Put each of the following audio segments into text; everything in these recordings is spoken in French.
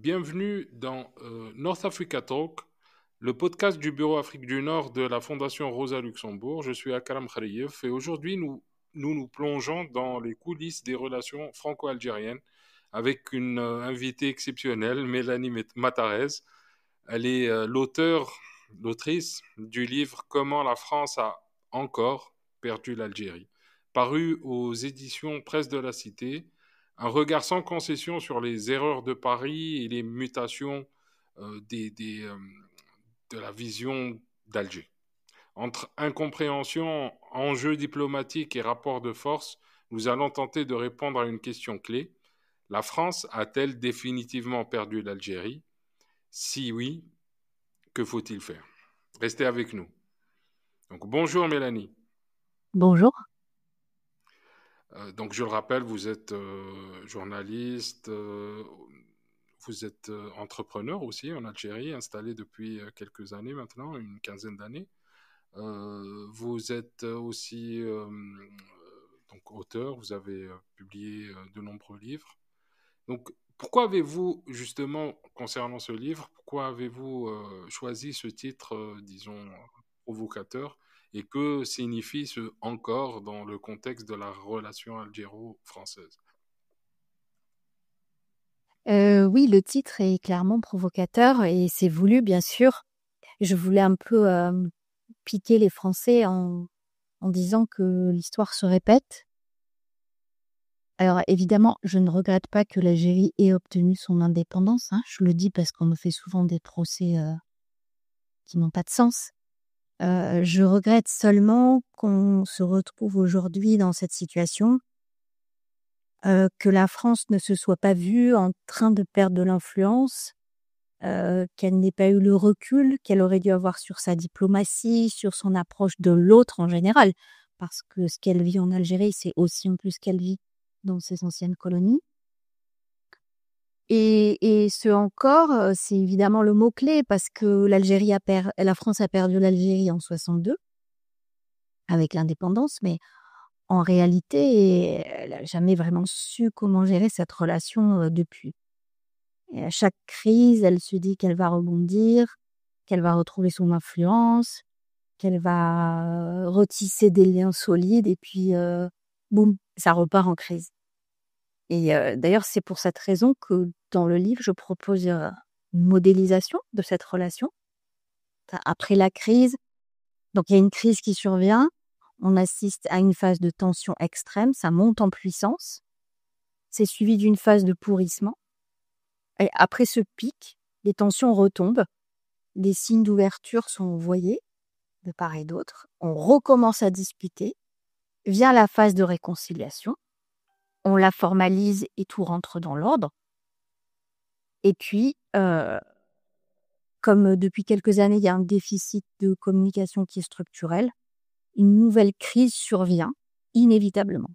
bienvenue dans North Africa Talk, le podcast du Bureau Afrique du Nord de la Fondation Rosa Luxembourg. Je suis Akram Khaliev et aujourd'hui nous plongeons dans les coulisses des relations franco-algériennes avec une invitée exceptionnelle, Mélanie Matarez. Elle est l'autrice du livre Comment la France a encore perdu l'Algérie, paru aux éditions Presse de la Cité. Un regard sans concession sur les erreurs de Paris et les mutations euh, des, des, euh, de la vision d'Alger. Entre incompréhension, enjeux diplomatiques et rapports de force, nous allons tenter de répondre à une question clé. La France a-t-elle définitivement perdu l'Algérie? Si oui, que faut-il faire? Restez avec nous. Donc, bonjour Mélanie. Bonjour. Donc, je le rappelle, vous êtes journaliste, vous êtes entrepreneur aussi en Algérie, installé depuis quelques années maintenant, une quinzaine d'années. Vous êtes aussi donc auteur, vous avez publié de nombreux livres. Donc, pourquoi avez-vous, justement, concernant ce livre, pourquoi avez-vous choisi ce titre, disons, provocateur, et que signifie ce encore dans le contexte de la relation algéro-française? Oui, le titre est clairement provocateur et c'est voulu, bien sûr. Je voulais un peu piquer les Français en disant que l'histoire se répète. Alors évidemment, je ne regrette pas que l'Algérie ait obtenu son indépendance, hein. Je le dis parce qu'on me fait souvent des procès qui n'ont pas de sens. Je regrette seulement qu'on se retrouve aujourd'hui dans cette situation, que la France ne se soit pas vue en train de perdre de l'influence, qu'elle n'ait pas eu le recul qu'elle aurait dû avoir sur sa diplomatie, sur son approche de l'autre en général. Parce que ce qu'elle vit en Algérie, c'est aussi en plus ce qu'elle vit dans ses anciennes colonies. Et ce encore, c'est évidemment le mot-clé parce que la France a perdu l'Algérie en 62 avec l'indépendance, mais en réalité, elle n'a jamais vraiment su comment gérer cette relation depuis. Et à chaque crise, elle se dit qu'elle va rebondir, qu'elle va retrouver son influence, qu'elle va retisser des liens solides et puis boum, ça repart en crise. Et d'ailleurs, c'est pour cette raison que dans le livre, je propose une modélisation de cette relation. Après la crise, donc il y a une crise qui survient, on assiste à une phase de tension extrême, ça monte en puissance, c'est suivi d'une phase de pourrissement. Et après ce pic, les tensions retombent, les signes d'ouverture sont voyés de part et d'autre, on recommence à discuter, vient la phase de réconciliation, on la formalise et tout rentre dans l'ordre. Et puis, comme depuis quelques années, il y a un déficit de communication qui est structurel, une nouvelle crise survient inévitablement.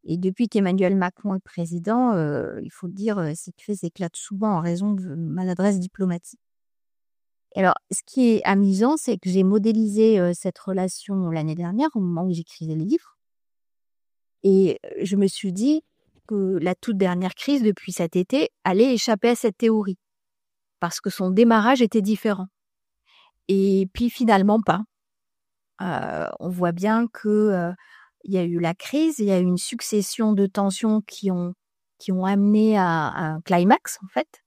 Et depuis qu'Emmanuel Macron est président, il faut le dire, cette crise éclate souvent en raison de maladresse diplomatique. Alors, ce qui est amusant, c'est que j'ai modélisé cette relation l'année dernière, au moment où j'écrivais le livre. Et je me suis dit que la toute dernière crise, depuis cet été, allait échapper à cette théorie. Parce que son démarrage était différent. Et puis finalement pas. On voit bien que il y a eu la crise, il y a eu une succession de tensions qui ont amené à un climax, en fait.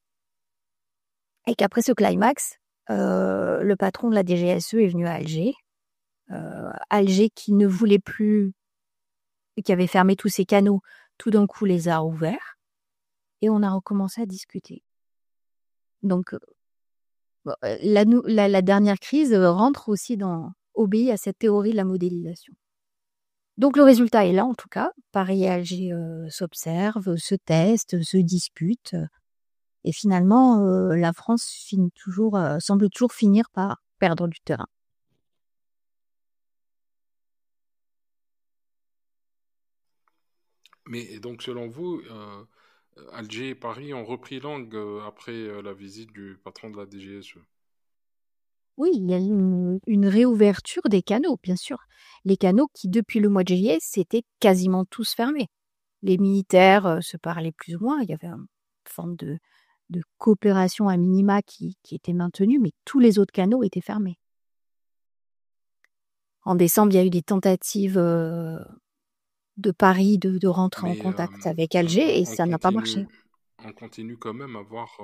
Et qu'après ce climax, le patron de la DGSE est venu à Alger. Alger qui ne voulait plus, qui avait fermé tous ses canaux, tout d'un coup les a ouverts. Et on a recommencé à discuter. Donc, la dernière crise rentre aussi obéit à cette théorie de la modélisation. Donc le résultat est là en tout cas. Paris et Alger s'observent, se testent, se disputent. Et finalement, la France semble toujours finir par perdre du terrain. Mais donc, selon vous, Alger et Paris ont repris langue après la visite du patron de la DGSE. Oui, il y a une réouverture des canaux, bien sûr. Les canaux qui, depuis le mois de juillet, s'étaient quasiment tous fermés. Les militaires se parlaient plus ou moins. Il y avait une forme de coopération à minima qui était maintenue, mais tous les autres canaux étaient fermés. En décembre, il y a eu des tentatives de Paris de rentrer en Mais contact avec Alger et ça n'a pas marché. on continue quand même à voir.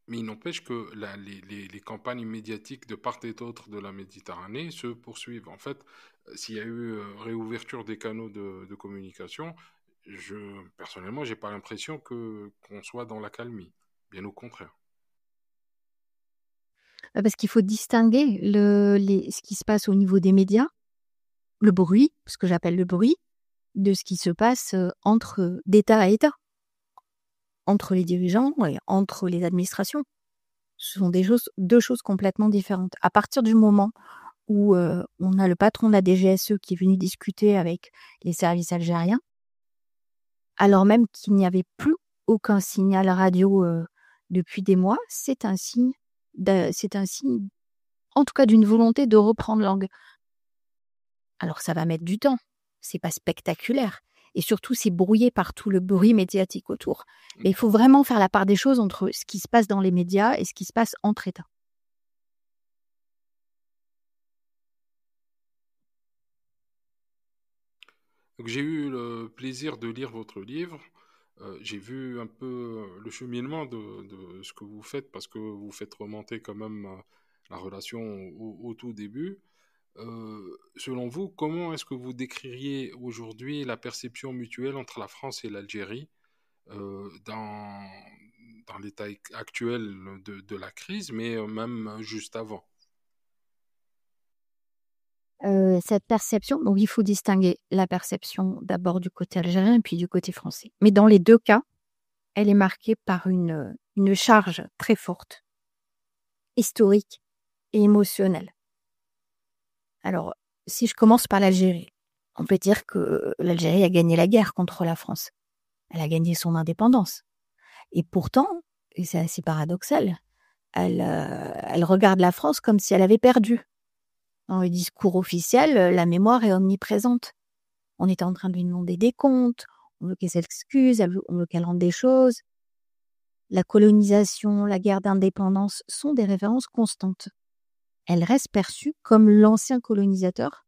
Mais il n'empêche que les campagnes médiatiques de part et d'autre de la Méditerranée se poursuivent. En fait, s'il y a eu réouverture des canaux de communication, personnellement, j'ai pas l'impression qu'on soit dans l'accalmie. Bien au contraire. Parce qu'il faut distinguer ce qui se passe au niveau des médias, le bruit, ce que j'appelle le bruit, de ce qui se passe d'État à État, entre les dirigeants et entre les administrations. Ce sont deux choses complètement différentes. À partir du moment où on a le patron de la DGSE qui est venu discuter avec les services algériens, alors même qu'il n'y avait plus aucun signal radio depuis des mois, c'est un signe, en tout cas, d'une volonté de reprendre langue. Alors ça va mettre du temps, c'est pas spectaculaire. Et surtout, c'est brouillé par tout le bruit médiatique autour. Mais il faut vraiment faire la part des choses entre ce qui se passe dans les médias et ce qui se passe entre États. Donc, j'ai eu le plaisir de lire votre livre. J'ai vu un peu le cheminement de ce que vous faites parce que vous faites remonter quand même la relation au tout début. Selon vous, comment est-ce que vous décririez aujourd'hui la perception mutuelle entre la France et l'Algérie dans l'état actuel de la crise, mais même juste avant? Cette perception, donc il faut distinguer la perception d'abord du côté algérien et puis du côté français. Mais dans les deux cas, elle est marquée par une charge très forte, historique et émotionnelle. Alors, si je commence par l'Algérie, on peut dire que l'Algérie a gagné la guerre contre la France. Elle a gagné son indépendance. Et pourtant, et c'est assez paradoxal, elle regarde la France comme si elle avait perdu. Dans le discours officiel, la mémoire est omniprésente. On était en train de lui demander des comptes, on veut qu'elle s'excuse, on veut qu'elle rende des choses. La colonisation, la guerre d'indépendance sont des références constantes. Elle reste perçue comme l'ancien colonisateur,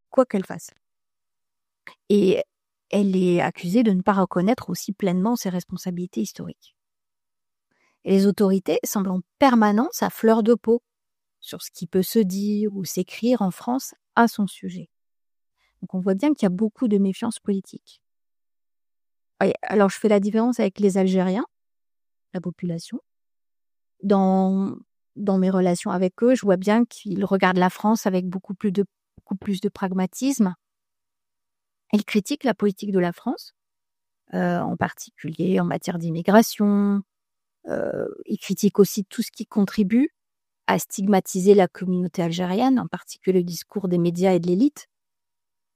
quoi qu'elle fasse. Et elle est accusée de ne pas reconnaître aussi pleinement ses responsabilités historiques. Et les autorités semblent en permanence à fleur de peau sur ce qui peut se dire ou s'écrire en France à son sujet. Donc on voit bien qu'il y a beaucoup de méfiance politique. Ouais, alors je fais la différence avec les Algériens, la population. Dans mes relations avec eux, je vois bien qu'ils regardent la France avec beaucoup plus de pragmatisme. Ils critiquent la politique de la France, en particulier en matière d'immigration. Ils critiquent aussi tout ce qui contribue à stigmatiser la communauté algérienne, en particulier le discours des médias et de l'élite.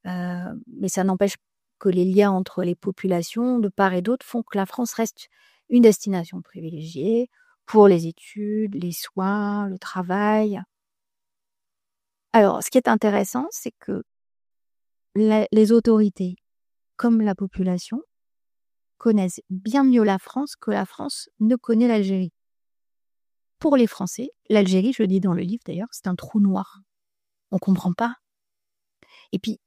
Mais ça n'empêche que les liens entre les populations de part et d'autre font que la France reste une destination privilégiée pour les études, les soins, le travail. Alors, ce qui est intéressant, c'est que les autorités, comme la population, connaissent bien mieux la France que la France ne connaît l'Algérie. Pour les Français, l'Algérie, je le dis dans le livre d'ailleurs, c'est un trou noir. On ne comprend pas. Et puis,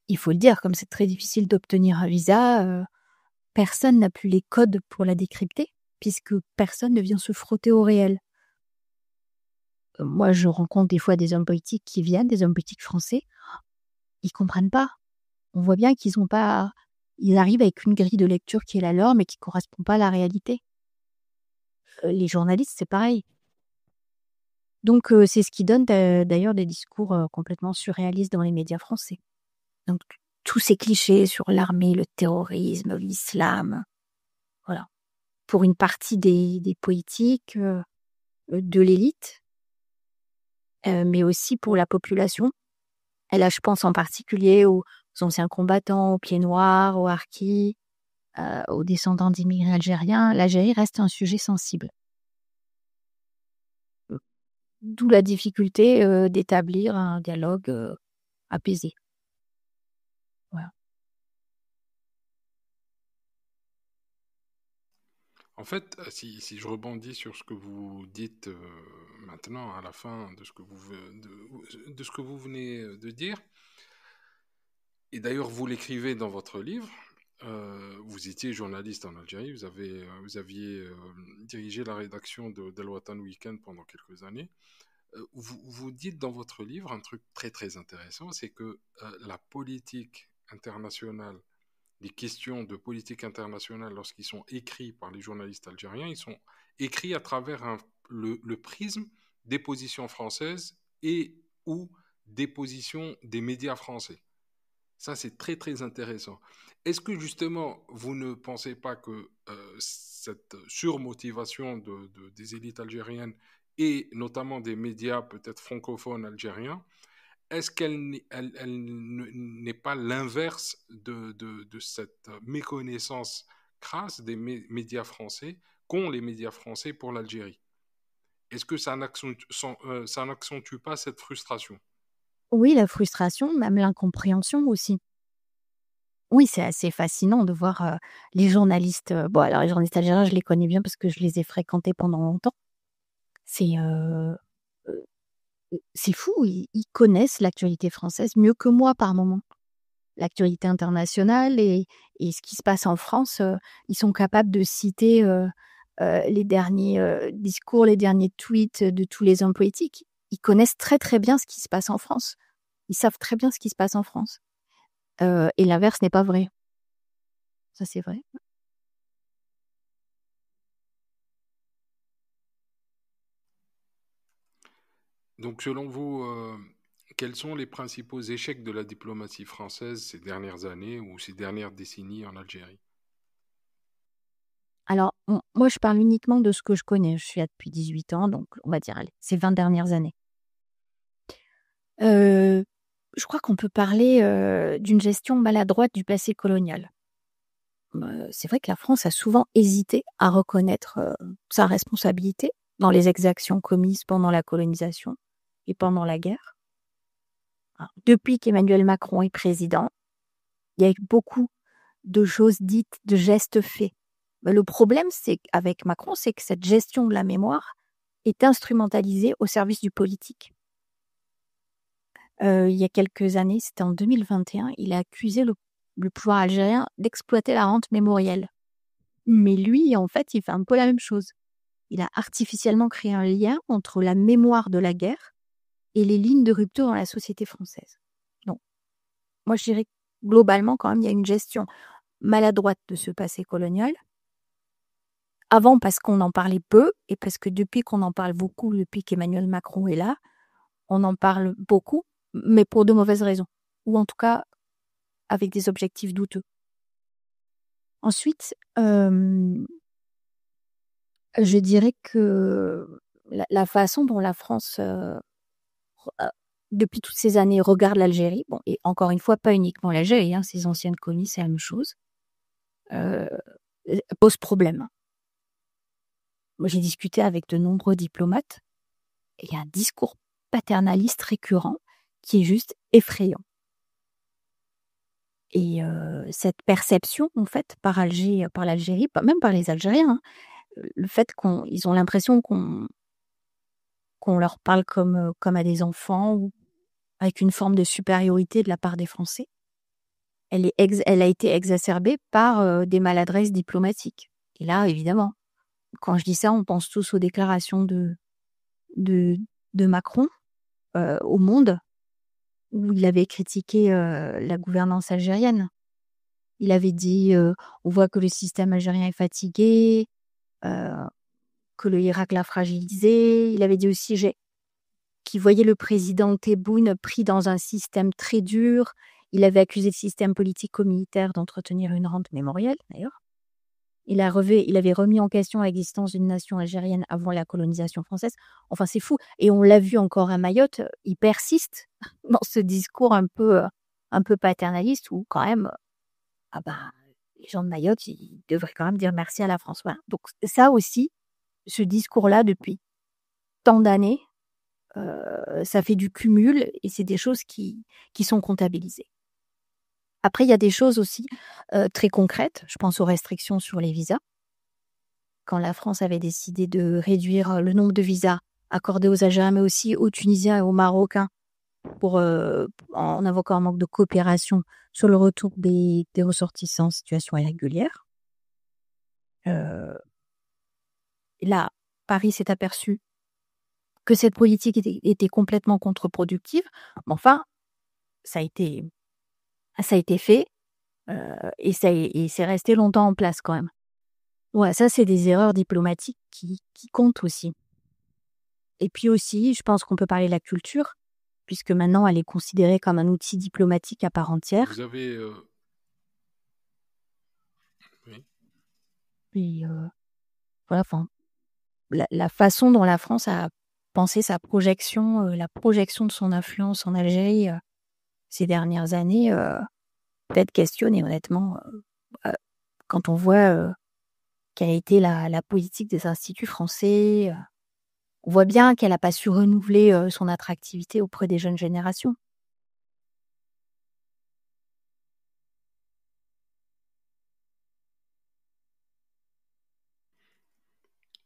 il faut le dire, comme c'est très difficile d'obtenir un visa, personne n'a plus les codes pour la décrypter, puisque personne ne vient se frotter au réel. Moi, je rencontre des fois des hommes politiques qui viennent, des hommes politiques français, ils comprennent pas. On voit bien qu'ils ont pas... Ils arrivent avec une grille de lecture qui est la leur, mais qui correspond pas à la réalité. Les journalistes, c'est pareil. Donc, c'est ce qui donne d'ailleurs des discours complètement surréalistes dans les médias français. Donc, tous ces clichés sur l'armée, le terrorisme, l'islam, voilà. Pour une partie des politiques, de l'élite, mais aussi pour la population. Et là, je pense en particulier aux anciens combattants, aux pieds noirs, aux harkis, aux descendants d'immigrés algériens. L'Algérie reste un sujet sensible. D'où la difficulté d'établir un dialogue apaisé. Voilà. En fait, si je rebondis sur ce que vous dites maintenant, à la fin de de ce que vous venez de dire, et d'ailleurs vous l'écrivez dans votre livre, vous étiez journaliste en Algérie, vous aviez dirigé la rédaction d'El Watan Weekend pendant quelques années. Vous dites dans votre livre un truc très très intéressant, c'est que la politique internationale, les questions de politique internationale, lorsqu'ils sont écrits par les journalistes algériens, ils sont écrits à travers le prisme des positions françaises et ou des positions des médias français. Ça, c'est très, très intéressant. Est-ce que justement, vous ne pensez pas que cette surmotivation des élites algériennes et notamment des médias peut-être francophones algériens, est-ce qu'elle n'est pas l'inverse de cette méconnaissance crasse des médias français qu'ont les médias français pour l'Algérie? Est-ce que ça n'accentue pas cette frustration? Oui, la frustration, même l'incompréhension aussi. Oui, c'est assez fascinant de voir, les journalistes, bon alors les journalistes algériens, je les connais bien parce que je les ai fréquentés pendant longtemps. C'est, heu, c'est fou, ils connaissent l'actualité française mieux que moi par moment. L'actualité internationale et ce qui se passe en France, ils sont capables de citer, les derniers, discours, les derniers tweets de tous les hommes politiques. Ils connaissent très, très bien ce qui se passe en France. Ils savent très bien ce qui se passe en France, et l'inverse n'est pas vrai. Ça, c'est vrai. Donc, selon vous, quels sont les principaux échecs de la diplomatie française ces dernières années ou ces dernières décennies en Algérie? Alors, moi, je parle uniquement de ce que je connais. Je suis là depuis 18 ans, donc on va dire, allez, ces 20 dernières années. Heu, je crois qu'on peut parler, d'une gestion maladroite du passé colonial. C'est vrai que la France a souvent hésité à reconnaître, sa responsabilité dans les exactions commises pendant la colonisation et pendant la guerre. Alors, depuis qu'Emmanuel Macron est président, il y a eu beaucoup de choses dites, de gestes faits. Le problème, c'est qu'avec Macron, c'est que cette gestion de la mémoire est instrumentalisée au service du politique. Il y a quelques années, c'était en 2021, il a accusé le pouvoir algérien d'exploiter la rente mémorielle. Mais lui, en fait, il fait un peu la même chose. Il a artificiellement créé un lien entre la mémoire de la guerre et les lignes de rupture dans la société française. Donc, moi, je dirais que globalement, quand même, il y a une gestion maladroite de ce passé colonial. Avant, parce qu'on en parlait peu et parce que depuis qu'on en parle beaucoup, depuis qu'Emmanuel Macron est là, on en parle beaucoup, mais pour de mauvaises raisons. Ou en tout cas, avec des objectifs douteux. Ensuite, je dirais que la façon dont la France, depuis toutes ces années, regarde l'Algérie, bon, et encore une fois, pas uniquement l'Algérie, hein, ses anciennes colonies, c'est la même chose, heu, pose problème. Moi, j'ai discuté avec de nombreux diplomates et il y a un discours paternaliste récurrent qui est juste effrayant. Et cette perception, en fait, par l'Algérie, même par les Algériens, hein, le fait ils ont l'impression qu'on leur parle comme à des enfants ou avec une forme de supériorité de la part des Français. Elle a été exacerbée par, des maladresses diplomatiques. Et là, évidemment, quand je dis ça, on pense tous aux déclarations de de Macron, au Monde, où il avait critiqué, la gouvernance algérienne. Il avait dit, «On voit que le système algérien est fatigué, heu, que le Irak l'a fragilisé». Il avait dit aussi qu'il voyait le président Tebboune pris dans un système très dur. Il avait accusé le système politico-militaire d'entretenir une rente mémorielle, d'ailleurs. Il avait remis en question l'existence d'une nation algérienne avant la colonisation française. Enfin, c'est fou et on l'a vu encore à Mayotte, il persiste dans ce discours un peu paternaliste où quand même, ah bah, les gens de Mayotte, ils devraient quand même dire merci à la France. Voilà. Donc ça aussi, ce discours-là depuis tant d'années, ça fait du cumul et c'est des choses qui sont comptabilisées. Après, il y a des choses aussi, très concrètes. Je pense aux restrictions sur les visas. quand la France avait décidé de réduire le nombre de visas accordés aux Algériens, mais aussi aux Tunisiens et aux Marocains, en invoquant un manque de coopération sur le retour des ressortissants en situation irrégulière. Là, Paris s'est aperçu que cette politique était complètement contre-productive. Mais enfin, ça a été fait et c'est resté longtemps en place quand même. Ouais, ça, c'est des erreurs diplomatiques qui comptent aussi. Et puis aussi, je pense qu'on peut parler de la culture, puisque maintenant, elle est considérée comme un outil diplomatique à part entière. Vous avez... oui. Et voilà, enfin, la façon dont la France a pensé sa projection, la projection de son influence en Algérie ces dernières années, peut-être questionnée, honnêtement, quand on voit quelle a été la politique des instituts français. On voit bien qu'elle n'a pas su renouveler son attractivité auprès des jeunes générations.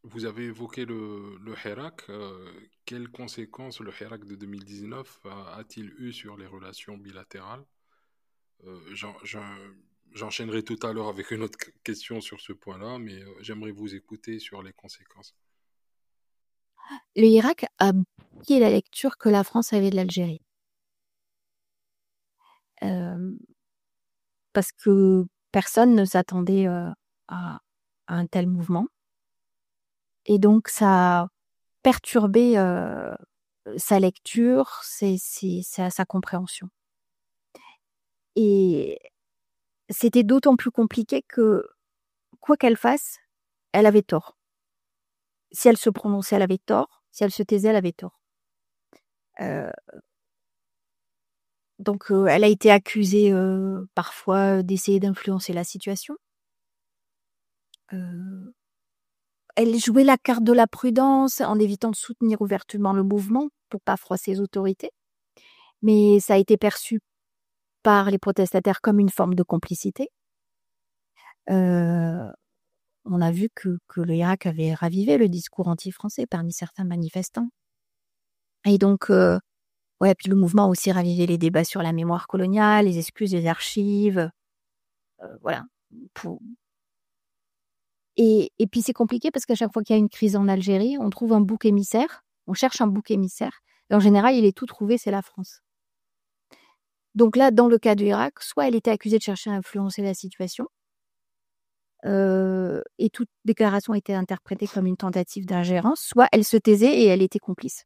Vous avez évoqué le Hirak. Quelles conséquences le Hirak de 2019 a-t-il eu sur les relations bilatérales? J'enchaînerai tout à l'heure avec une autre question sur ce point-là, mais j'aimerais vous écouter sur les conséquences. Le Irak a brouillé la lecture que la France avait de l'Algérie. Parce que personne ne s'attendait à un tel mouvement. Et donc, ça a perturbé sa lecture, sa compréhension. Et c'était d'autant plus compliqué que, quoi qu'elle fasse, elle avait tort. Si elle se prononçait, elle avait tort. Si elle se taisait, elle avait tort. Donc, elle a été accusée parfois d'essayer d'influencer la situation. Elle jouait la carte de la prudence en évitant de soutenir ouvertement le mouvement pour pas froisser les autorités. Mais ça a été perçu par les protestataires comme une forme de complicité. On a vu que l'Irak avait ravivé le discours anti-français parmi certains manifestants. Et donc, ouais, puis le mouvement a aussi ravivé les débats sur la mémoire coloniale, les excuses des archives, voilà. Et puis c'est compliqué parce qu'à chaque fois qu'il y a une crise en Algérie, on trouve un bouc émissaire, on cherche un bouc émissaire. Et en général, il est tout trouvé, c'est la France. Donc là, dans le cas de l'Irak, soit elle était accusée de chercher à influencer la situation, et toute déclaration était interprétée comme une tentative d'ingérence, soit elle se taisait et elle était complice.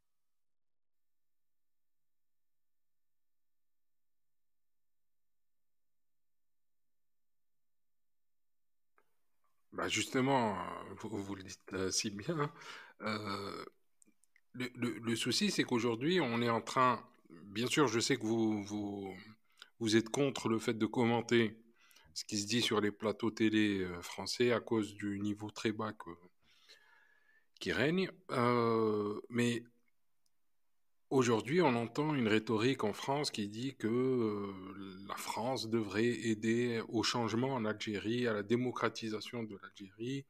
Bah justement, vous le dites si bien. euh, le souci, c'est qu'aujourd'hui, on est en train. Bien sûr, je sais que vous êtes contre le fait de commenter ce qui se dit sur les plateaux télé français à cause du niveau très bas qui règne. Mais aujourd'hui, on entend une rhétorique en France qui dit que la France devrait aider au changement en Algérie, à la démocratisation de l'Algérie,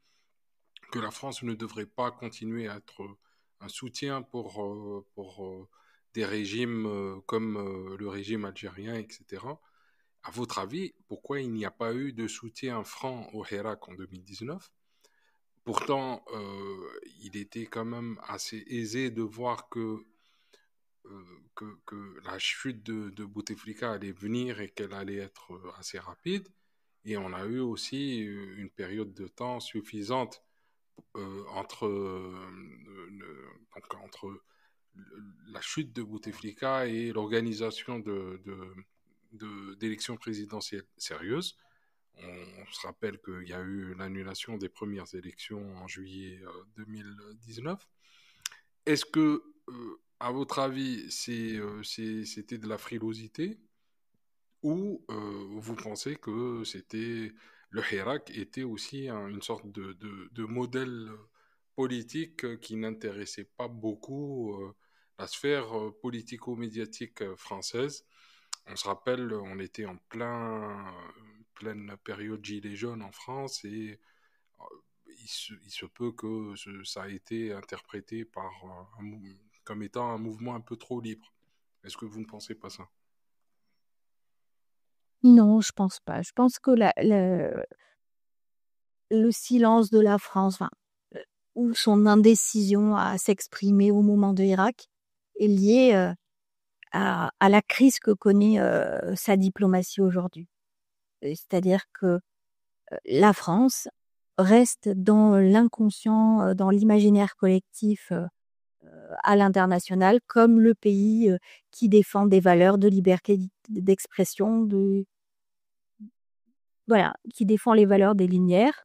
que la France ne devrait pas continuer à être un soutien pour des régimes comme le régime algérien, etc. À votre avis, pourquoi il n'y a pas eu de soutien franc au Hirak en 2019? Pourtant, il était quand même assez aisé de voir que la chute de Bouteflika allait venir et qu'elle allait être assez rapide. Et on a eu aussi une période de temps suffisante entre la chute de Bouteflika et l'organisation d'élections présidentielles sérieuses. On se rappelle qu'il y a eu l'annulation des premières élections en juillet 2019. Est-ce que, à votre avis, c'était de la frilosité ou vous pensez que le Hirak était aussi une sorte de modèle politique qui n'intéressait pas beaucoup la sphère politico-médiatique française? On se rappelle, on était en pleine période Gilets jaunes en France et il se peut que ça a été interprété comme étant un mouvement un peu trop libre. Est-ce que vous ne pensez pas ça? Non, je pense pas. Je pense que le silence de la France, enfin, ou son indécision à s'exprimer au moment de l'Irak est lié à la crise que connaît sa diplomatie aujourd'hui. C'est-à-dire que la France reste dans l'inconscient, dans l'imaginaire collectif à l'international comme le pays qui défend des valeurs de liberté d'expression, voilà, qui défend les valeurs des Lumières.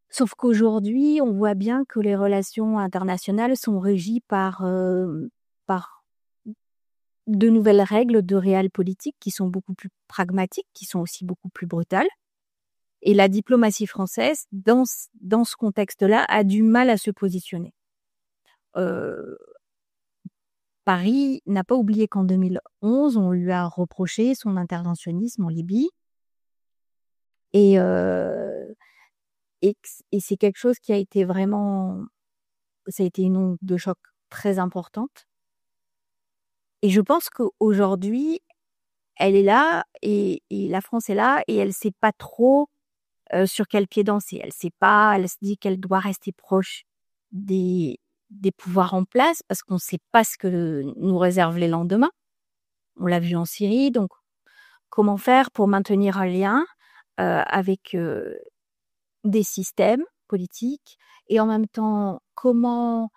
Sauf qu'aujourd'hui, on voit bien que les relations internationales sont régies par de nouvelles règles de réel-politique qui sont beaucoup plus pragmatiques, qui sont aussi beaucoup plus brutales. Et la diplomatie française, dans ce contexte-là, a du mal à se positionner. Paris n'a pas oublié qu'en 2011, on lui a reproché son interventionnisme en Libye. Et, et c'est quelque chose qui a été vraiment... Ça a été une onde de choc très importante. Et je pense qu'aujourd'hui, elle est là et la France est là et elle ne sait pas trop sur quel pied danser. Elle se dit qu'elle doit rester proche des pouvoirs en place parce qu'on ne sait pas ce que nous réserve les lendemains. On l'a vu en Syrie, donc comment faire pour maintenir un lien avec des systèmes politiques et en même temps comment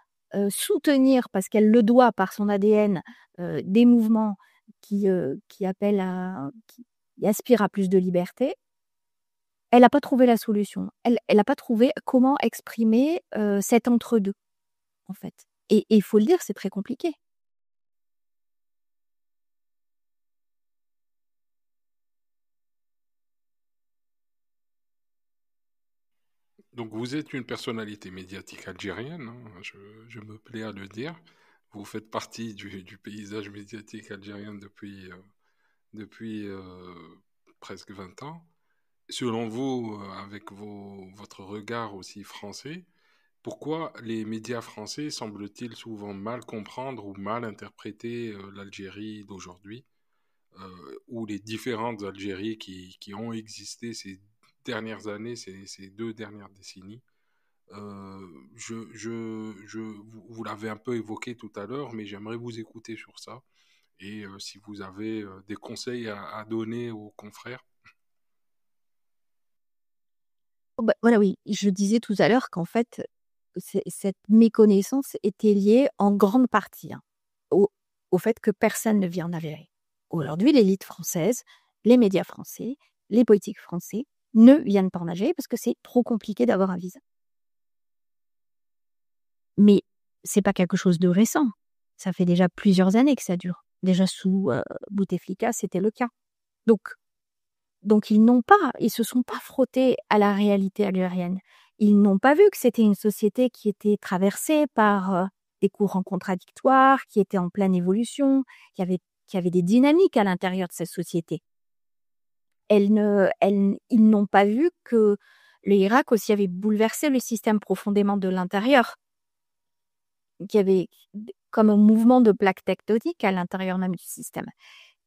soutenir, parce qu'elle le doit par son ADN, des mouvements qui aspirent à plus de liberté. Elle n'a pas trouvé la solution. Elle n'a pas trouvé comment exprimer cet entre-deux, en fait. Et il faut le dire, c'est très compliqué. Donc vous êtes une personnalité médiatique algérienne, hein, je me plais à le dire. Vous faites partie du paysage médiatique algérien depuis presque 20 ans. Selon vous, avec votre regard aussi français, pourquoi les médias français semblent-ils souvent mal comprendre ou mal interpréter l'Algérie d'aujourd'hui, ou les différentes Algéries qui ont existé ces dernières années, ces 2 dernières décennies? Vous l'avez un peu évoqué tout à l'heure, mais j'aimerais vous écouter sur ça. Et si vous avez des conseils à donner aux confrères. Oh bah, voilà, oui, je disais tout à l'heure qu'en fait, cette méconnaissance était liée en grande partie au, au fait que personne ne vit en Algérie. Aujourd'hui, l'élite française, les médias français, les politiques français ne viennent pas en Algérie parce que c'est trop compliqué d'avoir un visa. Mais c'est pas quelque chose de récent. Ça fait déjà plusieurs années que ça dure. Déjà sous Bouteflika, c'était le cas. Donc ils se sont pas frottés à la réalité algérienne. Ils n'ont pas vu que c'était une société qui était traversée par des courants contradictoires, qui était en pleine évolution, qui avait des dynamiques à l'intérieur de cette société. Ils n'ont pas vu que l'Irak aussi avait bouleversé le système profondément de l'intérieur, qu'il y avait comme un mouvement de plaques tectoniques à l'intérieur même du système.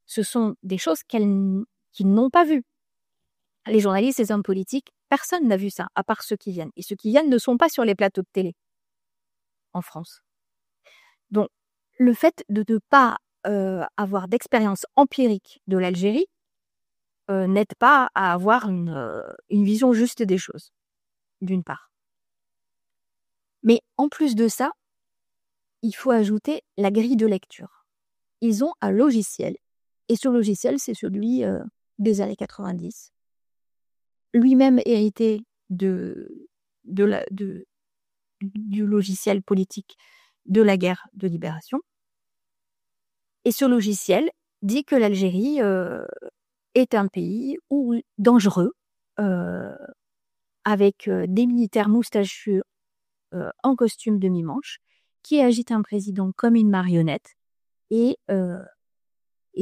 Ce sont des choses qu'ils n'ont pas vues. Les journalistes, les hommes politiques, personne n'a vu ça, à part ceux qui viennent. Et ceux qui viennent ne sont pas sur les plateaux de télé en France. Donc, le fait de ne pas avoir d'expérience empirique de l'Algérie n'aide pas à avoir une vision juste des choses, d'une part. Mais en plus de ça, il faut ajouter la grille de lecture. Ils ont un logiciel, et ce logiciel, c'est celui des années 90, lui-même hérité du logiciel politique de la guerre de libération. Et ce logiciel dit que l'Algérie est un pays dangereux, avec des militaires moustachus en costume demi-manche, qui agitent un président comme une marionnette et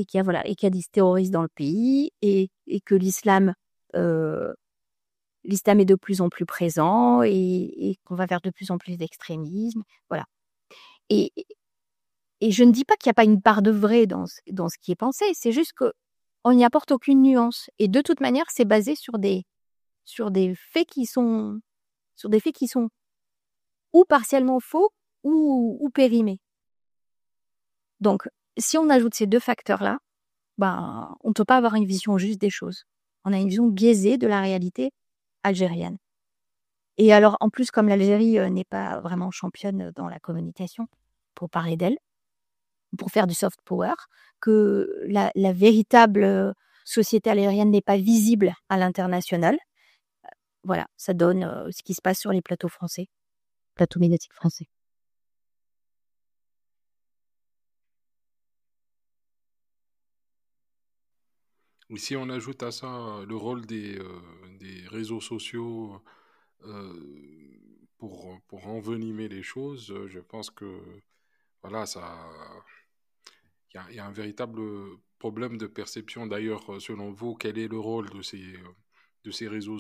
qui a des terroristes dans le pays et que l'islam l'islam est de plus en plus présent et qu'on va vers de plus en plus d'extrémisme. Voilà. Et, et je ne dis pas qu'il n'y a pas une part de vrai dans ce qui est pensé, c'est juste qu'on n'y apporte aucune nuance. Et de toute manière, c'est basé sur des faits qui sont ou partiellement faux ou périmés. Donc, si on ajoute ces deux facteurs-là, on ne peut pas avoir une vision juste des choses. On a une vision biaisée de la réalité algérienne. Et alors, en plus, comme l'Algérie n'est pas vraiment championne dans la communication, pour parler d'elle, pour faire du soft power, que la véritable société algérienne n'est pas visible à l'international, voilà, ça donne ce qui se passe sur les plateaux médiatiques français. Et si on ajoute à ça le rôle des réseaux sociaux pour envenimer les choses, je pense que voilà, il y a un véritable problème de perception. D'ailleurs, selon vous, quel est le rôle de ces réseaux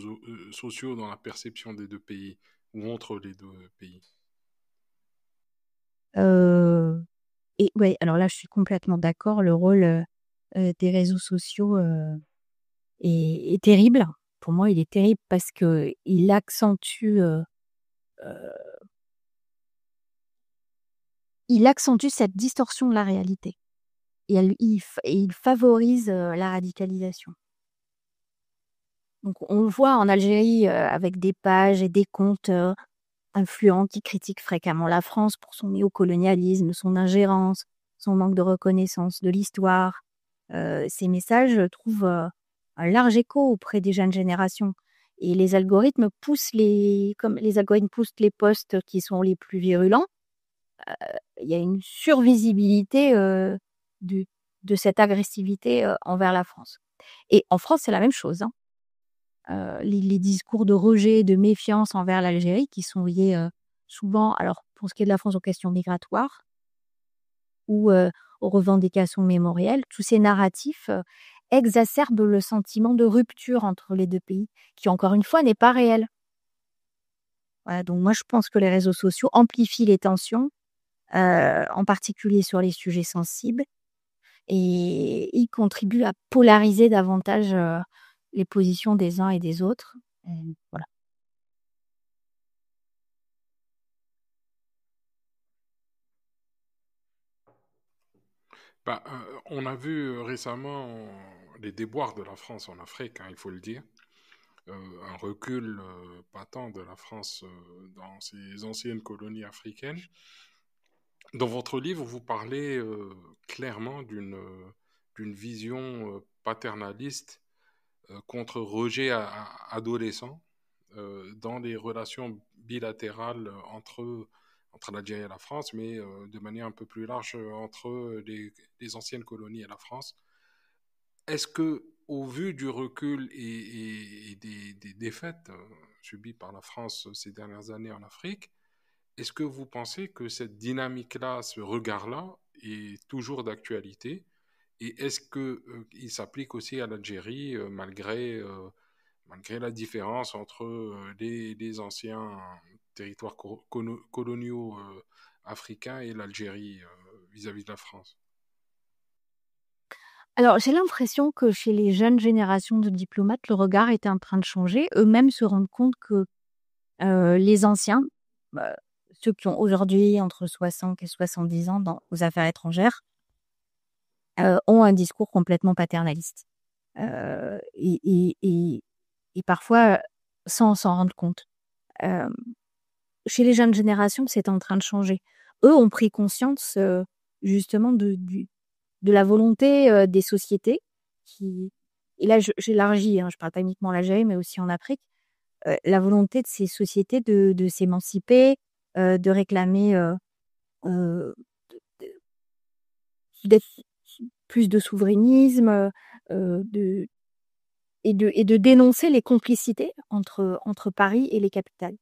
sociaux dans la perception des deux pays ou entre les deux pays? Et ouais, alors là, je suis complètement d'accord. Le rôle des réseaux sociaux est terrible. Pour moi, il est terrible parce que il accentue cette distorsion de la réalité. Et il favorise la radicalisation. Donc, on le voit en Algérie avec des pages et des comptes influents qui critiquent fréquemment la France pour son néocolonialisme, son ingérence, son manque de reconnaissance de l'histoire. Ces messages trouvent un large écho auprès des jeunes générations. Et les algorithmes comme les algorithmes poussent les posts qui sont les plus virulents, il y a une survisibilité de cette agressivité envers la France. Et en France, c'est la même chose, hein. Les discours de rejet, de méfiance envers l'Algérie qui sont liés souvent, alors pour ce qui est de la France, aux questions migratoires ou aux revendications mémorielles, tous ces narratifs exacerbent le sentiment de rupture entre les deux pays, qui encore une fois n'est pas réel. Voilà, donc moi je pense que les réseaux sociaux amplifient les tensions, en particulier sur les sujets sensibles, et ils contribuent à polariser davantage les positions des uns et des autres. Voilà. On a vu récemment les déboires de la France en Afrique, hein, il faut le dire. Un recul patent de la France dans ses anciennes colonies africaines. Dans votre livre, vous parlez clairement d'une vision paternaliste contre rejet adolescent dans les relations bilatérales entre l'Algérie et la France, mais de manière un peu plus large entre les anciennes colonies et la France. Est-ce que, au vu du recul et des défaites subies par la France ces dernières années en Afrique, est-ce que vous pensez que cette dynamique-là, ce regard-là, est toujours d'actualité? Et est-ce qu'il s'applique aussi à l'Algérie, malgré la différence entre les anciens territoires coloniaux africains et l'Algérie vis-à-vis de la France? Alors, j'ai l'impression que chez les jeunes générations de diplomates, le regard est en train de changer. Eux-mêmes se rendent compte que les anciens, bah, ceux qui ont aujourd'hui entre 60 et 70 ans aux affaires étrangères, ont un discours complètement paternaliste. Et parfois, sans s'en rendre compte. Euh, Chez les jeunes générations, c'est en train de changer. Eux ont pris conscience justement de la volonté des sociétés et là j'élargis, hein, je parle pas uniquement en Algérie, mais aussi en Afrique, la volonté de ces sociétés de s'émanciper, de réclamer euh, d'être plus de souverainisme, et de dénoncer les complicités entre Paris et les capitales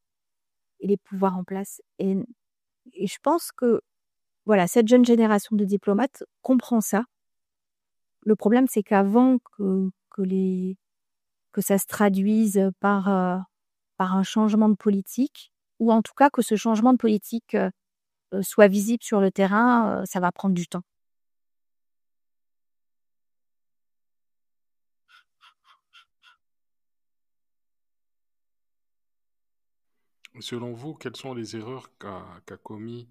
et les pouvoirs en place. Et je pense que voilà, cette jeune génération de diplomates comprend ça. Le problème, c'est qu'avant que ça se traduise par par un changement de politique, ou en tout cas que ce changement de politique soit visible sur le terrain, ça va prendre du temps. Selon vous, quelles sont les erreurs qu'a commis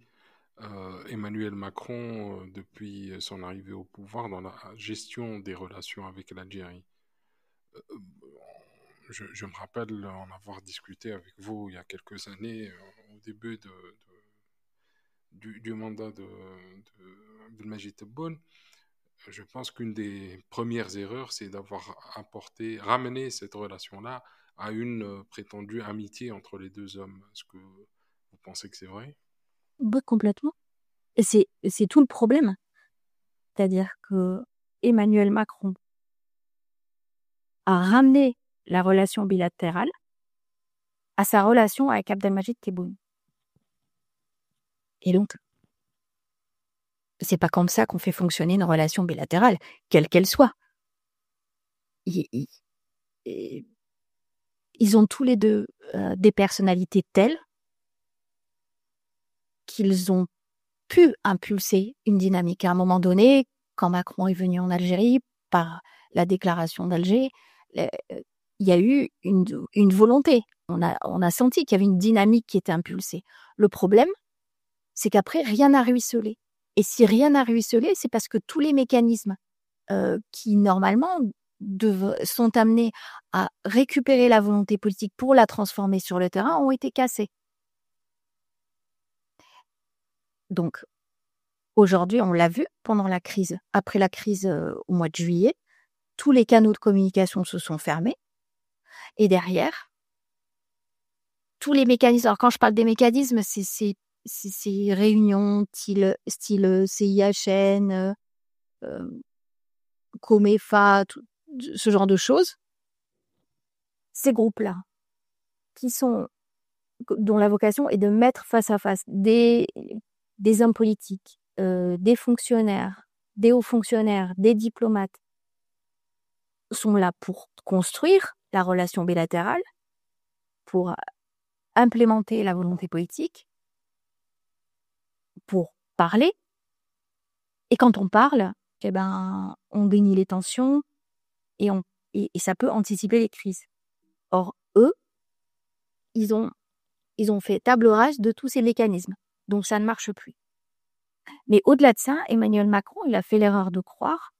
Emmanuel Macron depuis son arrivée au pouvoir dans la gestion des relations avec l'Algérie? Euh, je me rappelle en avoir discuté avec vous il y a quelques années, au début du mandat de Abdelmajid Tebboune. Je pense qu'une des premières erreurs, c'est d'avoir ramené cette relation-là à une prétendue amitié entre les deux hommes. Est-ce que vous pensez que c'est vrai? Oui, complètement. Et c'est tout le problème. C'est-à-dire que Emmanuel Macron a ramené la relation bilatérale à sa relation avec Abdelmajid Tebboune. Et donc, c'est pas comme ça qu'on fait fonctionner une relation bilatérale, quelle qu'elle soit. Ils, ils- ils ont tous les deux des personnalités telles qu'ils ont pu impulser une dynamique. À un moment donné, quand Macron est venu en Algérie, par la déclaration d'Alger, il y a eu une volonté. On a senti qu'il y avait une dynamique qui était impulsée. Le problème, c'est qu'après, rien n'a ruisselé. Et si rien n'a ruisselé, c'est parce que tous les mécanismes qui, normalement, sont amenés à récupérer la volonté politique pour la transformer sur le terrain ont été cassés. Donc, aujourd'hui, on l'a vu pendant la crise, après la crise au mois de juillet, tous les canaux de communication se sont fermés. Et derrière, tous les mécanismes, alors quand je parle des mécanismes, c'est ces réunions style CIHN, Comefa, ce genre de choses, ces groupes-là, dont la vocation est de mettre face à face des hommes politiques, des fonctionnaires, des hauts fonctionnaires, des diplomates, sont là pour construire la relation bilatérale, pour implémenter la volonté politique, pour parler. Et quand on parle, eh ben, on dénie les tensions et ça peut anticiper les crises. Or, eux, ils ont fait table rase de tous ces mécanismes. Donc, ça ne marche plus. Mais au-delà de ça, Emmanuel Macron, il a fait l'erreur de croire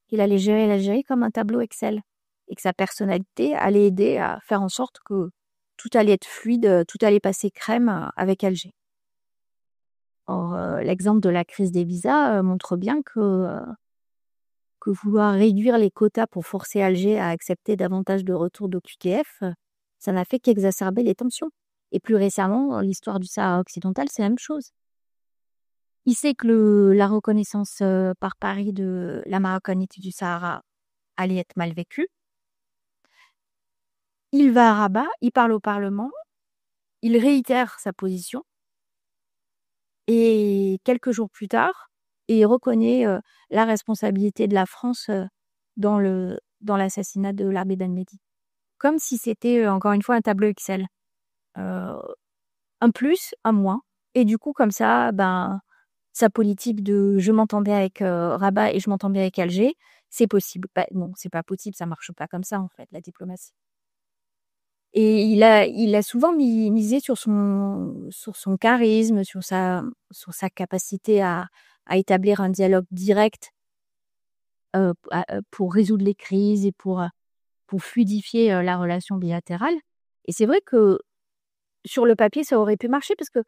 qu'il allait gérer l'Algérie comme un tableau Excel et que sa personnalité allait aider à faire en sorte que tout allait être fluide, tout allait passer crème avec Alger. Or, l'exemple de la crise des visas montre bien que vouloir réduire les quotas pour forcer Alger à accepter davantage de retours d'OQTF, ça n'a fait qu'exacerber les tensions. Et plus récemment, l'histoire du Sahara occidental, c'est la même chose. Il sait que la reconnaissance par Paris de la marocanité du Sahara allait être mal vécue. Il va à Rabat, il parle au Parlement, il réitère sa position. Et quelques jours plus tard, il reconnaît la responsabilité de la France dans l'assassinat de l'abbé Ben-Mehdi. Comme si c'était, encore une fois, un tableau Excel. Un plus, un moins. Et du coup, comme ça, sa politique de je m'entends bien avec Rabat et je m'entends bien avec Alger, c'est possible. Non, c'est pas possible, ça marche pas comme ça, en fait, la diplomatie. Et il a souvent misé sur son charisme, sur sa capacité à établir un dialogue direct pour résoudre les crises et pour fluidifier la relation bilatérale. Et c'est vrai que sur le papier, ça aurait pu marcher parce que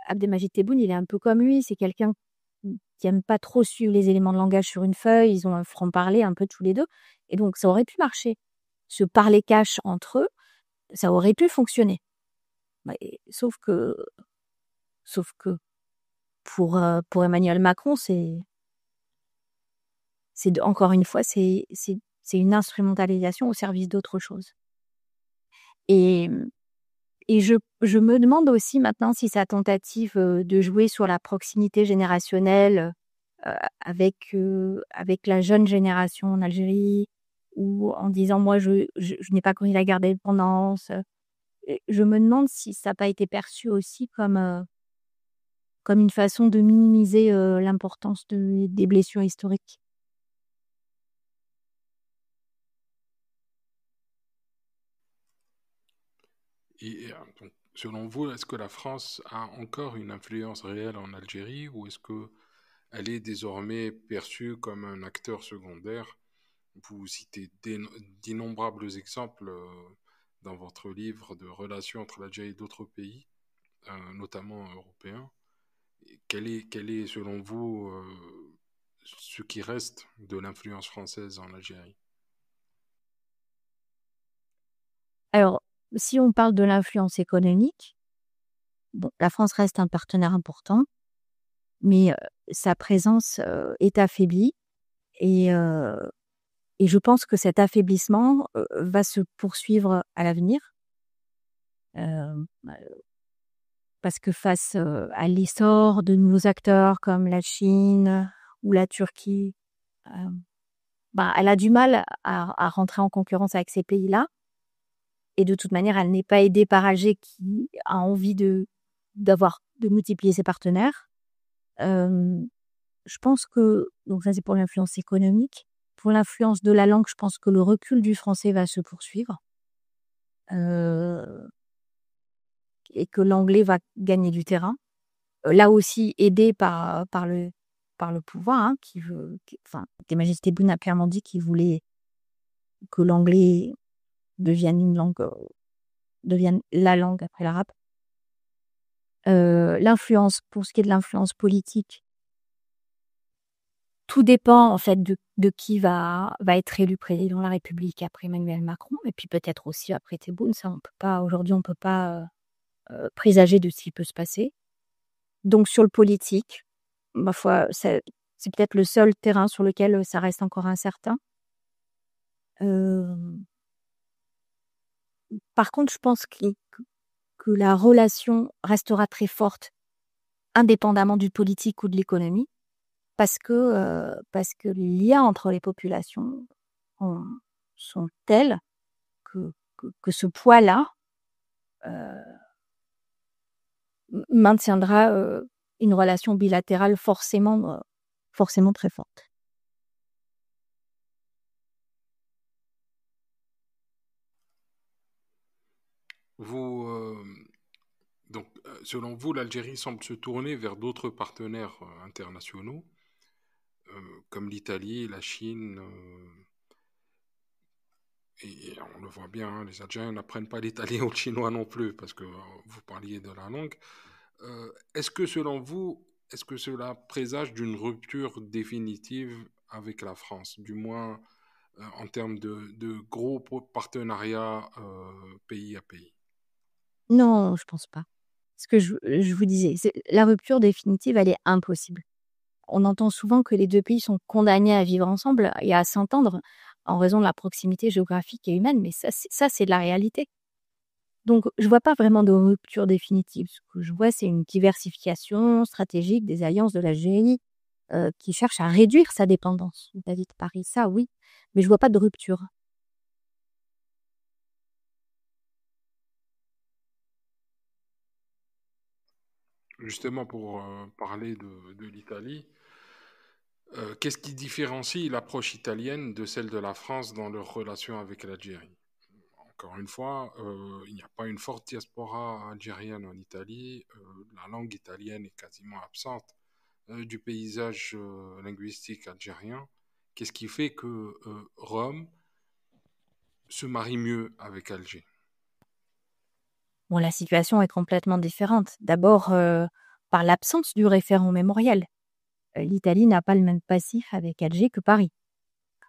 Abdelmajid Tebboune, il est un peu comme lui, c'est quelqu'un qui aime pas trop suivre les éléments de langage sur une feuille, ils ont un franc-parler un peu tous les deux, et donc ça aurait pu marcher. Se parler cash entre eux, ça aurait pu fonctionner. Sauf que pour Emmanuel Macron, encore une fois, c'est une instrumentalisation au service d'autre chose. Et je me demande aussi maintenant si sa tentative de jouer sur la proximité générationnelle avec la jeune génération en Algérie, ou en disant moi je n'ai pas connu la guerre d'indépendance, je me demande si ça n'a pas été perçu aussi comme une façon de minimiser l'importance des blessures historiques. Donc, selon vous, est-ce que la France a encore une influence réelle en Algérie ou est-ce que elle est désormais perçue comme un acteur secondaire? Vous citez d'innombrables exemples dans votre livre de relations entre l'Algérie et d'autres pays, notamment européens. Quel est, selon vous, ce qui reste de l'influence française en Algérie? Alors, si on parle de l'influence économique, bon, la France reste un partenaire important, mais sa présence est affaiblie et, et je pense que cet affaiblissement va se poursuivre à l'avenir. Euh, Parce que face à l'essor de nouveaux acteurs comme la Chine ou la Turquie, elle a du mal à rentrer en concurrence avec ces pays-là. Et de toute manière, elle n'est pas aidée par Alger qui a envie de multiplier ses partenaires. Je pense que, donc ça c'est pour l'influence économique. Pour l'influence de la langue, je pense que le recul du français va se poursuivre. Et que l'anglais va gagner du terrain. Là aussi aidé par le pouvoir, hein, Des Majestés Boun a clairement dit qu'il voulait que l'anglais devienne la langue après l'arabe. Pour ce qui est de l'influence politique, tout dépend en fait de qui va être élu président de la République après Emmanuel Macron, et puis peut-être aussi après Tebboune. Ça, aujourd'hui, on peut pas présager de ce qui peut se passer. Donc sur le politique, ma foi, c'est peut-être le seul terrain sur lequel ça reste encore incertain. Par contre, je pense que la relation restera très forte, indépendamment du politique ou de l'économie, parce que les liens entre les populations sont tels que ce poids-là maintiendra une relation bilatérale forcément très forte. Donc, selon vous, l'Algérie semble se tourner vers d'autres partenaires internationaux, comme l'Italie, la Chine, et on le voit bien, hein, les Algériens n'apprennent pas l'italien ou le chinois non plus, parce que vous parliez de la langue. Est-ce que selon vous, est-ce que cela présage d'une rupture définitive avec la France, du moins en termes de gros partenariats pays à pays? Non, je pense pas. Ce que je vous disais, la rupture définitive, elle est impossible. On entend souvent que les deux pays sont condamnés à vivre ensemble et à s'entendre en raison de la proximité géographique et humaine, mais ça, c'est de la réalité. Donc, je vois pas vraiment de rupture définitive. Ce que je vois, c'est une diversification stratégique des alliances de l'Algérie qui cherche à réduire sa dépendance vis-à-vis de Paris. Ça, oui, mais je vois pas de rupture. Justement, pour parler de l'Italie, qu'est-ce qui différencie l'approche italienne de celle de la France dans leur relation avec l'Algérie? Encore une fois, il n'y a pas une forte diaspora algérienne en Italie. La langue italienne est quasiment absente du paysage linguistique algérien. Qu'est-ce qui fait que Rome se marie mieux avec Alger? Bon, la situation est complètement différente. D'abord, par l'absence du référent mémoriel. L'Italie n'a pas le même passif avec Alger que Paris.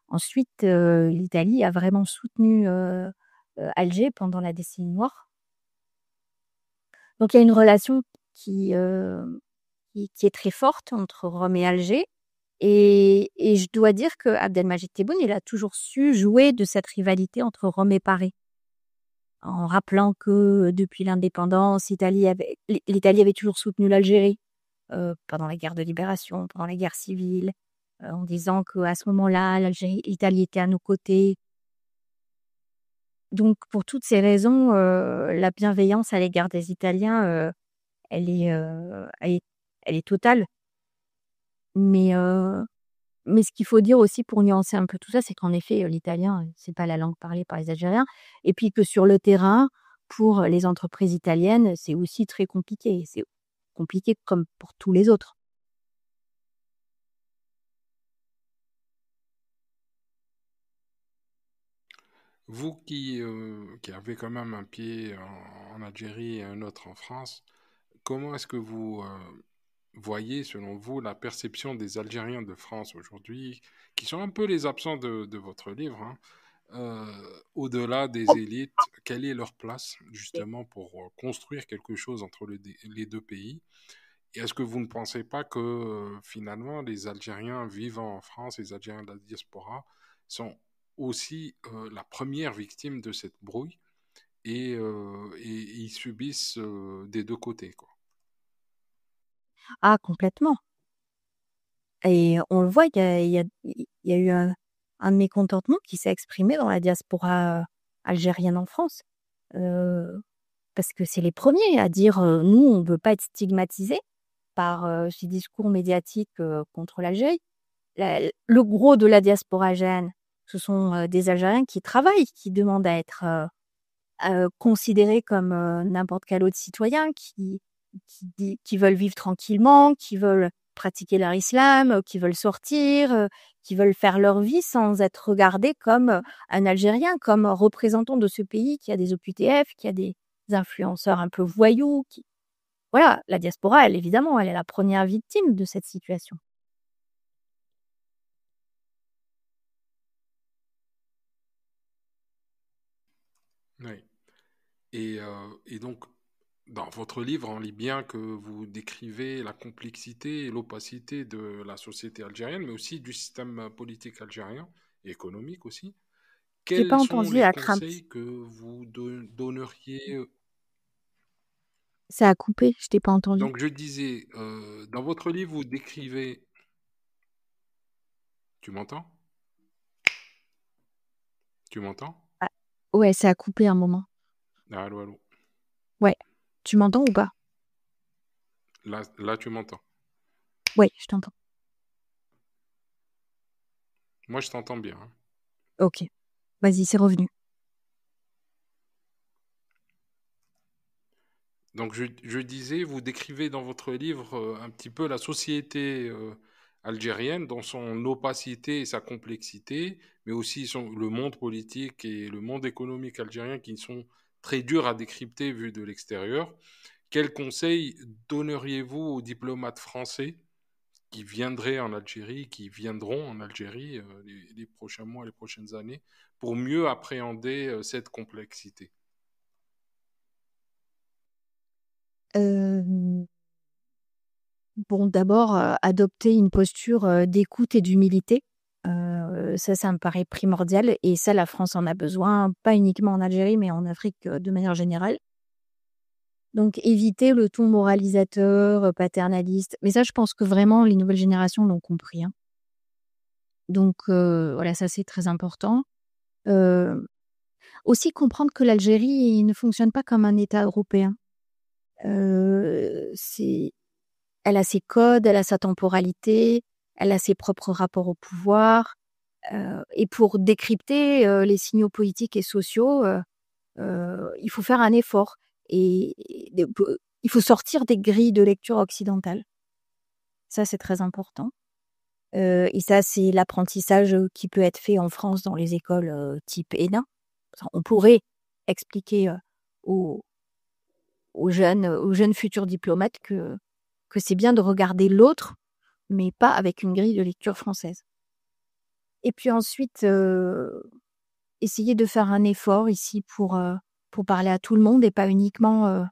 Ensuite, l'Italie a vraiment soutenu Alger pendant la décennie noire. Donc il y a une relation qui est très forte entre Rome et Alger. Et je dois dire que Abdelmajid Tebboune, il a toujours su jouer de cette rivalité entre Rome et Paris, en rappelant que depuis l'indépendance, l'Italie avait toujours soutenu l'Algérie pendant la guerre de libération, pendant la guerre civile, en disant qu'à ce moment-là, l'Italie était à nos côtés. Donc pour toutes ces raisons, la bienveillance à l'égard des Italiens, elle est, elle est totale. Mais mais ce qu'il faut dire aussi pour nuancer un peu tout ça, c'est qu'en effet, l'italien, c'est pas la langue parlée par les Algériens et puis que sur le terrain, pour les entreprises italiennes, c'est aussi très compliqué. C'est compliqué comme pour tous les autres. Vous qui avez quand même un pied en Algérie et un autre en France, comment est-ce que vous voyez, selon vous, la perception des Algériens de France aujourd'hui, qui sont un peu les absents de votre livre, hein, au-delà des élites, quelle est leur place justement pour construire quelque chose entre les deux pays? Et est-ce que vous ne pensez pas que finalement les Algériens vivant en France, les Algériens de la diaspora, sont aussi la première victime de cette brouille et ils subissent des deux côtés, quoi. Ah complètement et on le voit, il y a eu un mécontentement qui s'est exprimé dans la diaspora, algérienne en France. Heu, Parce que c'est les premiers à dire, «Nous, on ne veut pas être stigmatisés par, ces discours médiatiques, contre l'Algérie». Le gros de la diaspora algérienne, ce sont, des Algériens qui travaillent, qui demandent à être, considérés comme, n'importe quel autre citoyen, qui veulent vivre tranquillement, qui veulent pratiquer leur islam, qui veulent sortir, qui veulent faire leur vie sans être regardés comme, un Algérien, comme un représentant de ce pays qui a des OQTF, qui a des influenceurs un peu voyous, qui voilà, la diaspora, elle évidemment, elle est la première victime de cette situation. Oui. Et donc, dans votre livre, on lit bien que vous décrivez la complexité et l'opacité de la société algérienne, mais aussi du système politique algérien et économique aussi. J'ai pas Quels sont entendu les la crainte. conseils que vous donneriez? Ça a coupé, je t'ai pas entendu. Donc, je disais, dans votre livre, vous décrivez... Tu m'entends? Tu m'entends? Ah, ouais, ça a coupé un moment. Allô, allô. Ouais. Tu m'entends ou pas? Là, tu m'entends. Ouais, je t'entends. Moi, je t'entends bien, hein. OK. Vas-y, c'est revenu. Donc, je disais, vous décrivez dans votre livre un petit peu la société algérienne dans son opacité et sa complexité, mais aussi le monde politique et le monde économique algérien qui sont très durs à décrypter vu de l'extérieur. Quels conseils donneriez-vous aux diplomates français qui viendraient en Algérie, qui viendront en Algérie les prochains mois, les prochaines années, pour mieux appréhender cette complexité? Hem, bon, d'abord, adopter une posture, d'écoute et d'humilité. Ça me paraît primordial et ça, la France en a besoin, pas uniquement en Algérie, mais en Afrique, de manière générale. Donc éviter le ton moralisateur, paternaliste. Mais ça, je pense que vraiment les nouvelles générations l'ont compris, hein. Donc voilà, ça, c'est très important. Heu, Aussi comprendre que l'Algérie ne fonctionne pas comme un État européen. C'est Elle a ses codes, elle a sa temporalité, elle a ses propres rapports au pouvoir, et pour décrypter, les signaux politiques et sociaux, il faut faire un effort et il faut sortir des grilles de lecture occidentales. Ça, c'est très important, et ça, c'est l'apprentissage, qui peut être fait en France dans les écoles, type ENA. On pourrait expliquer, aux aux jeunes futurs diplomates que c'est bien de regarder l'autre, mais pas avec une grille de lecture française. Et puis ensuite, essayer de faire un effort ici pour parler à tout le monde et pas uniquement,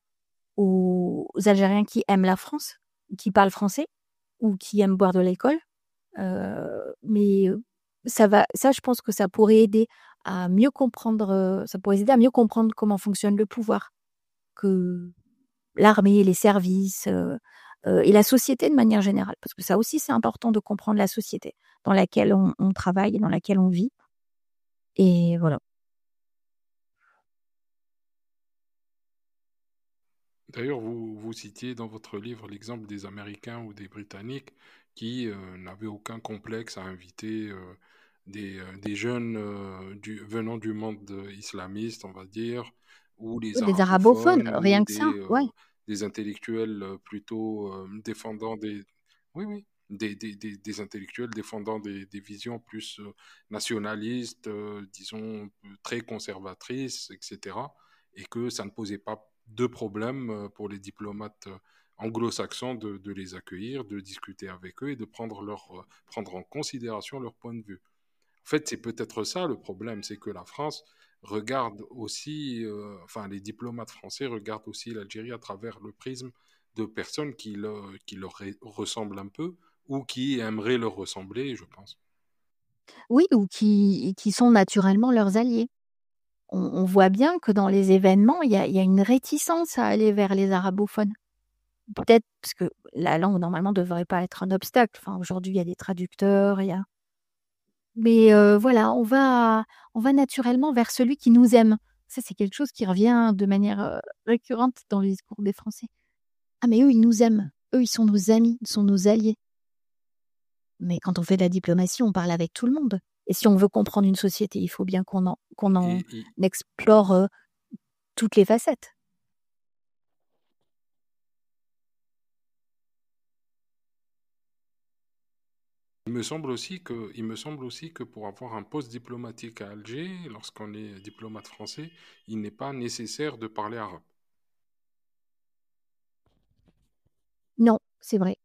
aux Algériens qui aiment la France, qui parlent français ou qui aiment boire de l'alcool. Mais, ça je pense que ça pourrait aider à mieux comprendre, ça pourrait aider à mieux comprendre comment fonctionne le pouvoir, que l'armée, les services, et la société de manière générale. Parce que ça aussi, c'est important de comprendre la société dans laquelle on travaille et dans laquelle on vit et voilà. D'ailleurs, vous citiez dans votre livre l'exemple des Américains ou des Britanniques qui n'avaient aucun complexe à inviter des jeunes venant du monde islamiste, on va dire, ou les Oui, des arabophones, arabophones, ou rien que ça, ouais. des intellectuels plutôt défendant des... Oui, oui. Des intellectuels défendant des visions plus nationalistes, disons, très conservatrices, etc. Et que ça ne posait pas de problème pour les diplomates anglo-saxons de les accueillir, de discuter avec eux et de prendre en considération leur point de vue. En fait, c'est peut-être ça le problème, c'est que la France regarde aussi, enfin les diplomates français regardent aussi l'Algérie à travers le prisme de personnes qui leur ressemblent un peu ou qui aimeraient leur ressembler, je pense. Oui, ou qui sont naturellement leurs alliés. On voit bien que dans les événements, il y a une réticence à aller vers les arabophones. Peut-être parce que la langue, normalement, ne devrait pas être un obstacle. Enfin, aujourd'hui, il y a des traducteurs, il y a mais voilà, on va naturellement vers celui qui nous aime. Ça, c'est quelque chose qui revient de manière, récurrente dans les discours des Français. «Ah mais eux, ils nous aiment. Eux, ils sont nos amis, ils sont nos alliés». Mais quand on fait de la diplomatie, on parle avec tout le monde. Et si on veut comprendre une société, il faut bien qu'on en Et explore, toutes les facettes. il me semble aussi que pour avoir un poste diplomatique à Alger, lorsqu'on est diplomate français, il n'est pas nécessaire de parler arabe. Non, c'est vrai.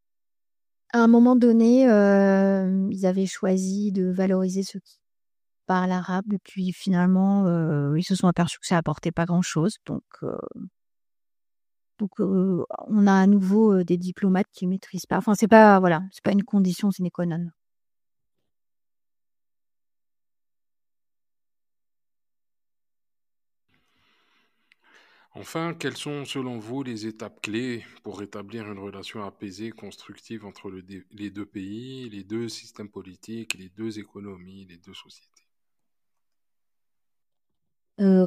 À un moment donné, ils avaient choisi de valoriser ceux qui parlent arabe et puis finalement, ils se sont aperçus que ça apportait pas grand-chose donc on a à nouveau, des diplomates qui maîtrisent pas enfin c'est pas voilà, c'est pas une condition sine qua non. Enfin, quelles sont selon vous les étapes clés pour rétablir une relation apaisée, constructive entre les deux pays, les deux systèmes politiques, les deux économies, les deux sociétés?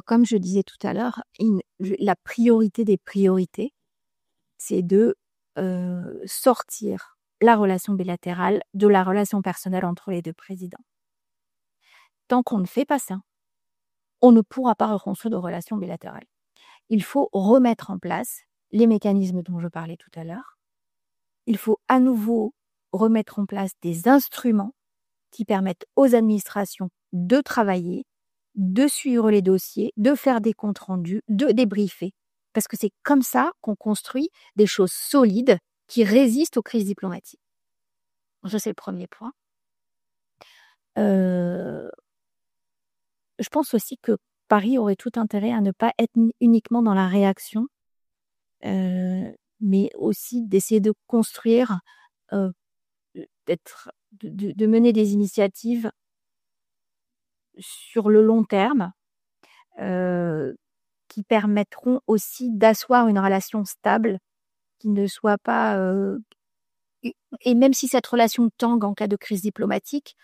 Comme je disais tout à l'heure, la priorité des priorités, c'est de, sortir la relation bilatérale de la relation personnelle entre les 2 présidents. Tant qu'on ne fait pas ça, on ne pourra pas reconstruire de relation bilatérale. Il faut remettre en place les mécanismes dont je parlais tout à l'heure. Il faut à nouveau remettre en place des instruments qui permettent aux administrations de travailler, de suivre les dossiers, de faire des comptes rendus, de débriefer. Parce que c'est comme ça qu'on construit des choses solides qui résistent aux crises diplomatiques. Ça, c'est le premier point. Euh, je pense aussi que Paris aurait tout intérêt à ne pas être uniquement dans la réaction, mais aussi d'essayer de construire, euh, de mener des initiatives sur le long terme, euh, qui permettront aussi d'asseoir une relation stable, qui ne soit pas et même si cette relation tangue en cas de crise diplomatique,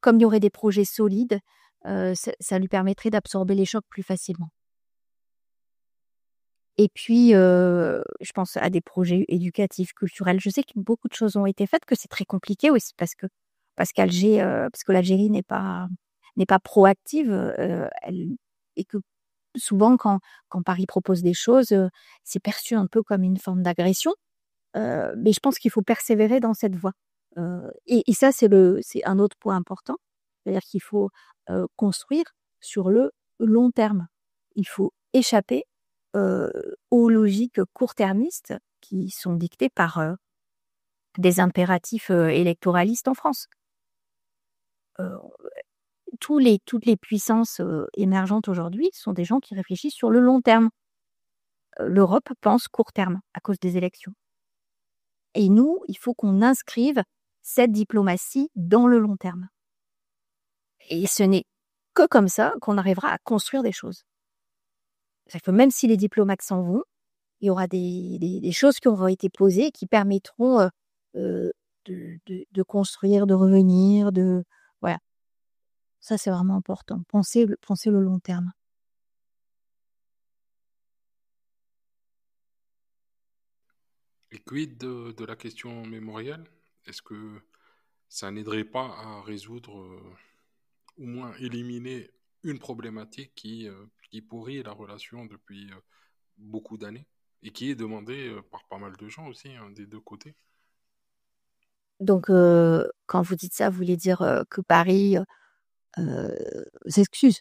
comme il y aurait des projets solides, ça lui permettrait d'absorber les chocs plus facilement. Et puis, je pense à des projets éducatifs, culturels. Je sais que beaucoup de choses ont été faites, que c'est très compliqué aussi parce que l'Algérie n'est pas proactive, elle et que souvent quand Paris propose des choses, c'est perçu un peu comme une forme d'agression, mais je pense qu'il faut persévérer dans cette voie. Et ça c'est un autre point important. C'est-à-dire qu'il faut, construire sur le long terme. Il faut échapper, heu, aux logiques court-termistes qui sont dictées par, des impératifs, électoralistes en France. Heu, toutes les puissances, émergentes aujourd'hui sont des gens qui réfléchissent sur le long terme. L'Europe pense court terme à cause des élections. Et nous, il faut qu'on inscrive cette diplomatie dans le long terme. Et ce n'est que comme ça qu'on arrivera à construire des choses. C'est-à-dire que même si les diplomates s'en vont, il y aura des choses qui auront été posées qui permettront euh, de construire, de revenir, voilà. Ça, c'est vraiment important. Penser le long terme. Et quid de la question mémorielle? Est-ce que ça n'aiderait pas à résoudre, au moins éliminer une problématique qui pourrit la relation depuis beaucoup d'années et qui est demandée par pas mal de gens aussi, hein, des deux côtés? Donc, quand vous dites ça, vous voulez dire que Paris s'excuse?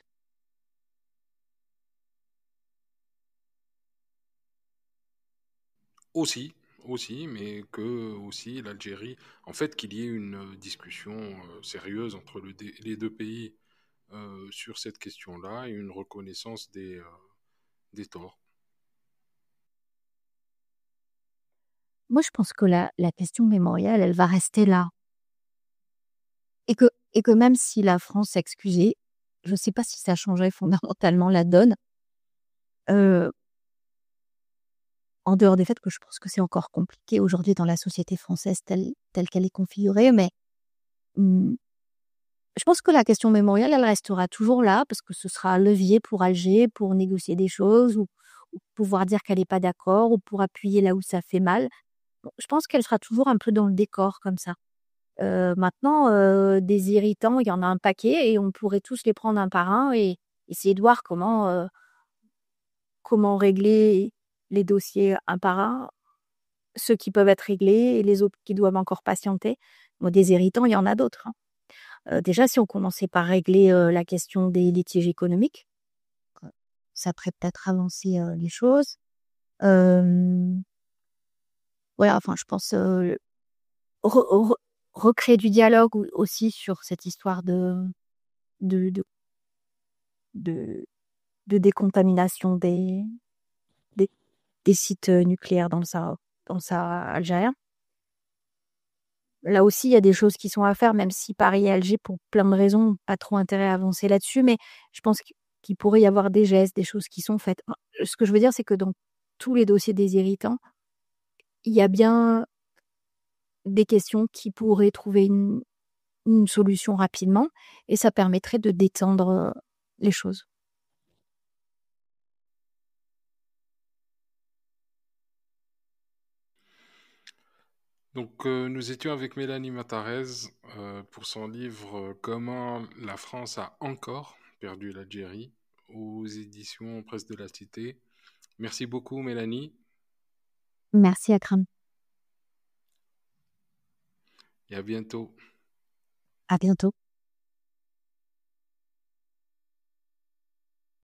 Aussi, aussi, mais que aussi l'Algérie, en fait, qu'il y ait une discussion sérieuse entre les deux pays sur cette question-là et une reconnaissance des torts. Moi, je pense que la question mémorielle, elle va rester là et que même si la France s'excusait, je ne sais pas si ça changerait fondamentalement la donne, heu, en dehors des faits que je pense que c'est encore compliqué aujourd'hui dans la société française telle qu'elle est configurée, mais mmh, je pense que la question mémorielle, elle restera toujours là parce que ce sera un levier pour Alger, pour négocier des choses ou pouvoir dire qu'elle est pas d'accord ou pour appuyer là où ça fait mal. Bon, je pense qu'elle sera toujours un peu dans le décor comme ça. Maintenant, des irritants, il y en a un paquet et on pourrait tous les prendre un par un et essayer de voir comment régler les dossiers un par un, ceux qui peuvent être réglés et les autres qui doivent encore patienter. Bon, des irritants, il y en a d'autres, hein. Déjà, si on commençait par régler, la question des litiges économiques, ça ferait peut-être avancer, les choses. Hem, ouais, enfin, je pense, re re recréer du dialogue aussi sur cette histoire de de de de décontamination des des sites, nucléaires dans le Sahara algérien. Là aussi, il y a des choses qui sont à faire, même si Paris et Alger, pour plein de raisons, ont pas trop intérêt à avancer là-dessus, mais je pense qu'il pourrait y avoir des gestes, des choses qui sont faites. Enfin, ce que je veux dire, c'est que dans tous les dossiers des irritants, il y a bien des questions qui pourraient trouver une solution rapidement et ça permettrait de détendre, les choses. Donc, nous étions avec Mélanie Matarez pour son livre Comment la France a encore perdu l'Algérie aux éditions Presse de la Cité. Merci beaucoup, Mélanie, Merci Akram. et à bientôt. À bientôt.